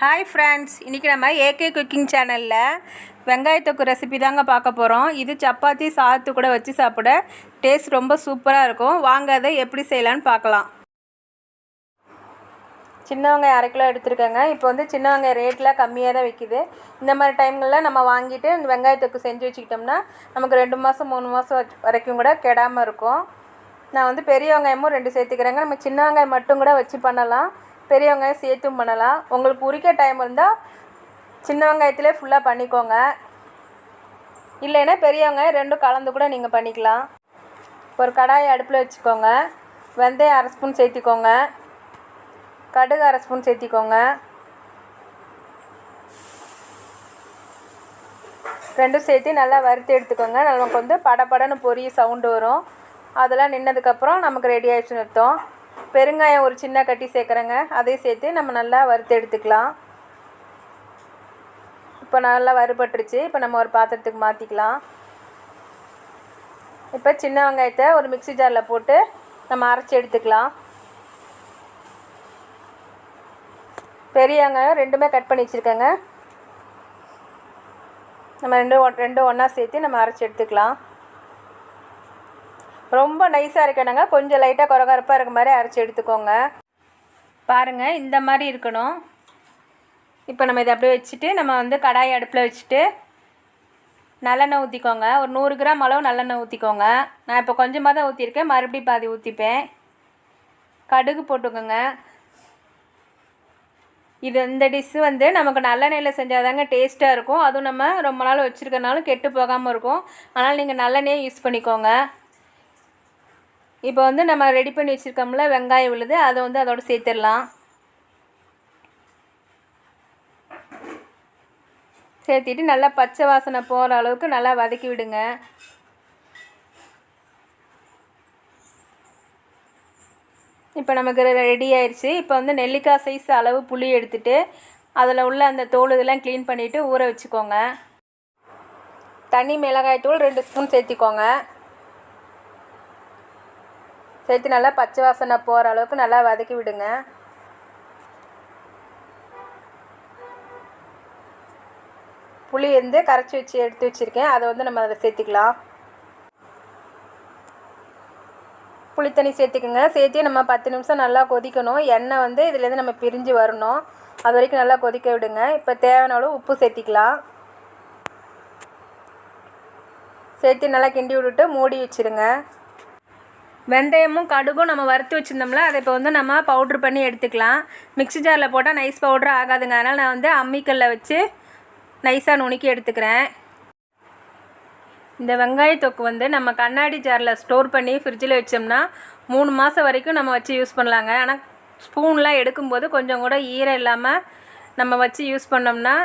Hi friends, இன்றைக்கி நம்ம AK cooking சேனலில் வெங்காயத்தொக்கு ரெசிபி தாங்க பார்க்க போகிறோம். இது சப்பாத்தி சாதத்து கூட வச்சு சாப்பிட டேஸ்ட் ரொம்ப சூப்பராக இருக்கும். வாங்க அதை எப்படி செய்யலான்னு பார்க்கலாம். சின்ன வெங்காயம் 1/2 கிலோ எடுத்துருக்கேங்க. இப்போ வந்து சின்ன வெங்காயம் ரேட்டில் கம்மியாக தான் விற்கிது. இந்த மாதிரி டைம்களில் நம்ம வாங்கிட்டு இந்த வெங்காயத்தொக்கு செஞ்சு வச்சுக்கிட்டோம்னா நமக்கு 2 மாதம் 3 மாதம் வரைக்கும் கூட கெடாமல் இருக்கும். நான் வந்து பெரிய வெங்காயமும் 2 சேர்த்துக்கிறேங்க. நம்ம சின்ன வெங்காயம் மட்டும் கூட வச்சு பண்ணலாம், பெரிய வெங்காயம் சேர்த்தும் பண்ணலாம். உங்களுக்கு உரிக்க டைம் இருந்தால் சின்ன வெங்காயத்திலே ஃபுல்லாக பண்ணிக்கோங்க. இல்லைன்னா பெரிய வெங்காயம் 2 கலந்து கூட நீங்கள் பண்ணிக்கலாம். ஒரு கடாயை அடுப்பில் வச்சுக்கோங்க. வெந்தயம் 1/2 ஸ்பூன் சேர்த்திக்கோங்க. கடுகு 1/2 ஸ்பூன் சேர்த்திக்கோங்க. 2 சேர்த்து நல்லா வறுத்து எடுத்துக்கோங்க. நமக்கு வந்து படபடன்னு பொரிய சவுண்டு வரும். அதெல்லாம் நின்னதுக்கப்புறம் நமக்கு ரெடி ஆகிடுச்சுன்னு அர்த்தம். பெருங்காயம் ஒரு சின்ன கட்டி சேர்க்குறேங்க. அதையும் சேர்த்து நம்ம நல்லா வறுத்து எடுத்துக்கலாம். இப்போ நல்லா வறுபட்டுருச்சு. இப்போ நம்ம ஒரு பாத்திரத்துக்கு மாற்றிக்கலாம். இப்போ சின்ன வெங்காயத்தை ஒரு மிக்ஸி ஜாரில் போட்டு நம்ம அரைச்சி எடுத்துக்கலாம். பெரிய வெங்காயம் 2மே கட் பண்ணி வச்சுருக்கேங்க. நம்ம ரெண்டும் ஒன்றா சேர்த்து நம்ம அரைச்சி எடுத்துக்கலாம். ரொம்ப நைஸாக இருக்கணுங்க, கொஞ்சம் லைட்டாக கொரகரப்பாக இருக்க மாதிரி அரைச்சி எடுத்துக்கோங்க. பாருங்கள், இந்த மாதிரி இருக்கணும். இப்போ நம்ம இதை அப்படியே வச்சுட்டு நம்ம வந்து கடாயை அடுப்பில் வச்சுட்டு நல்லெண்ணெய் ஊற்றிக்கோங்க. ஒரு 100 கிராம் அளவு நல்லெண்ணெய் ஊற்றிக்கோங்க. நான் இப்போ கொஞ்சமாக தான் ஊற்றிருக்கேன், மறுபடியும் பாதி ஊற்றிப்பேன். கடுகு போட்டுக்கோங்க. இந்த டிஷ்ஷு வந்து நமக்கு நல்லெண்ணெயில் செஞ்சால் தாங்க டேஸ்ட்டாக இருக்கும். அதுவும் நம்ம ரொம்ப நாள் வச்சுருக்கனாலும் கெட்டு போகாமல் இருக்கும். அதனால் நீங்கள் நல்லெண்ணெயே யூஸ் பண்ணிக்கோங்க. இப்போ வந்து நம்ம ரெடி பண்ணி வச்சுருக்கோம்ல வெங்காயம் விழுது, அதை வந்து அதோடு சேர்த்துடலாம். சேர்த்திட்டு நல்லா பச்சை வாசனை போகிற அளவுக்கு நல்லா வதக்கி விடுங்க. இப்போ நமக்கு ரெடி ஆயிடுச்சு. இப்போ வந்து நெல்லிக்காய் சைஸ் அளவு புளி எடுத்துகிட்டு அதில் உள்ள அந்த தோல் இதெல்லாம் க்ளீன் பண்ணிவிட்டு ஊற வச்சுக்கோங்க. தனி மிளகாய் தூள் 2 ஸ்பூன் சேர்த்திக்கோங்க. சேர்த்து நல்லா பச்சை வாசனை போகிற அளவுக்கு நல்லா வதக்கி விடுங்க. புளி வந்து கரைச்சி வச்சு எடுத்து வச்சுருக்கேன், அதை வந்து நம்ம அதில் சேர்த்துக்கலாம். புளி தண்ணி சேர்த்துக்குங்க. சேர்த்து நம்ம 10 நிமிஷம் நல்லா கொதிக்கணும். எண்ணெய் வந்து இதுலேருந்து நம்ம பிரிஞ்சு வரணும். அது வரைக்கும் நல்லா கொதிக்க விடுங்க. இப்போ தேவையான அளவு உப்பு சேர்த்திக்கலாம். சேர்த்து நல்லா கிண்டி விட்டுட்டு மூடி வச்சுருங்க. வெந்தயமும் கடுகும் நம்ம வறுத்து வச்சுருந்தோம்ல, அதை இப்போ வந்து நம்ம பவுட்ரு பண்ணி எடுத்துக்கலாம். மிக்ஸி ஜாரில் போட்டால் நைஸ் பவுட்ரு ஆகாதுங்க. அதனால் நான் வந்து அம்மிக்கல்லில் வச்சு நைஸாக நுணுக்கி எடுத்துக்கிறேன். இந்த வெங்காயத்தொக்கு வந்து நம்ம கண்ணாடி ஜாரில் ஸ்டோர் பண்ணி ஃப்ரிட்ஜில் வச்சோம்னா 3 மாதம் வரைக்கும் நம்ம வச்சு யூஸ் பண்ணலாங்க. ஆனால் ஸ்பூன்லாம் எடுக்கும்போது கொஞ்சம் கூட ஈரம் இல்லாமல் நம்ம வச்சு யூஸ் பண்ணோம்னா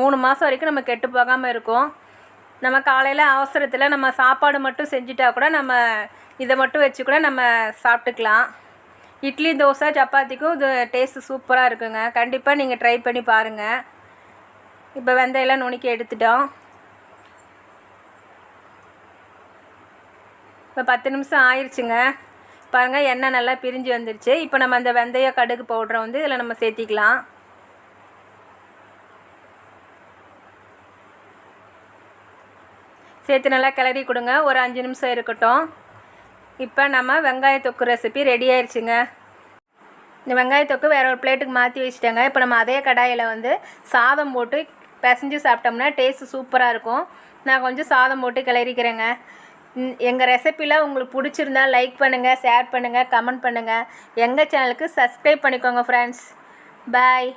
3 மாதம் வரைக்கும் நம்ம கெட்டு போகாமல் இருக்கும். நம்ம காலையில் அவசரத்தில் நம்ம சாப்பாடு மட்டும் செஞ்சுட்டா கூட நம்ம இதை மட்டும் வச்சு கூட நம்ம சாப்பிட்டுக்கலாம். இட்லி, தோசை, சப்பாத்திக்கும் இது டேஸ்ட்டு சூப்பராக இருக்குங்க. கண்டிப்பாக நீங்கள் ட்ரை பண்ணி பாருங்கள். இப்போ வெந்தயம்லாம் நுணுக்கி எடுத்துட்டோம். இப்போ 10 நிமிஷம் ஆயிடுச்சுங்க. பாருங்கள், எண்ணெய் நல்லா பிரிஞ்சு வந்துடுச்சு. இப்போ நம்ம அந்த வெந்தய கடுகு பவுடரை வந்து இதில் நம்ம சேர்த்திக்கலாம். சேர்த்து நல்லா கிளறி கொடுங்க. ஒரு 5 நிமிஷம் இருக்கட்டும். இப்போ நம்ம வெங்காயத்தொக்கு ரெசிபி ரெடி ஆயிடுச்சுங்க. இந்த வெங்காயத்தொக்கு வேறு ஒரு பிளேட்டுக்கு மாற்றி வச்சுட்டேங்க. இப்போ நம்ம அதே கடாயில் வந்து சாதம் போட்டு பிசைஞ்சு சாப்பிட்டோம்னா டேஸ்ட்டு சூப்பராக இருக்கும். நான் கொஞ்சம் சாதம் போட்டு கிளறிக்கிறேங்க. எங்கள் ரெசிப்பியில் உங்களுக்கு பிடிச்சிருந்தா லைக் பண்ணுங்கள், ஷேர் பண்ணுங்கள், கமெண்ட் பண்ணுங்கள். எங்கள் சேனலுக்கு சப்ஸ்கிரைப் பண்ணிக்கோங்க ஃப்ரெண்ட்ஸ். பாய்.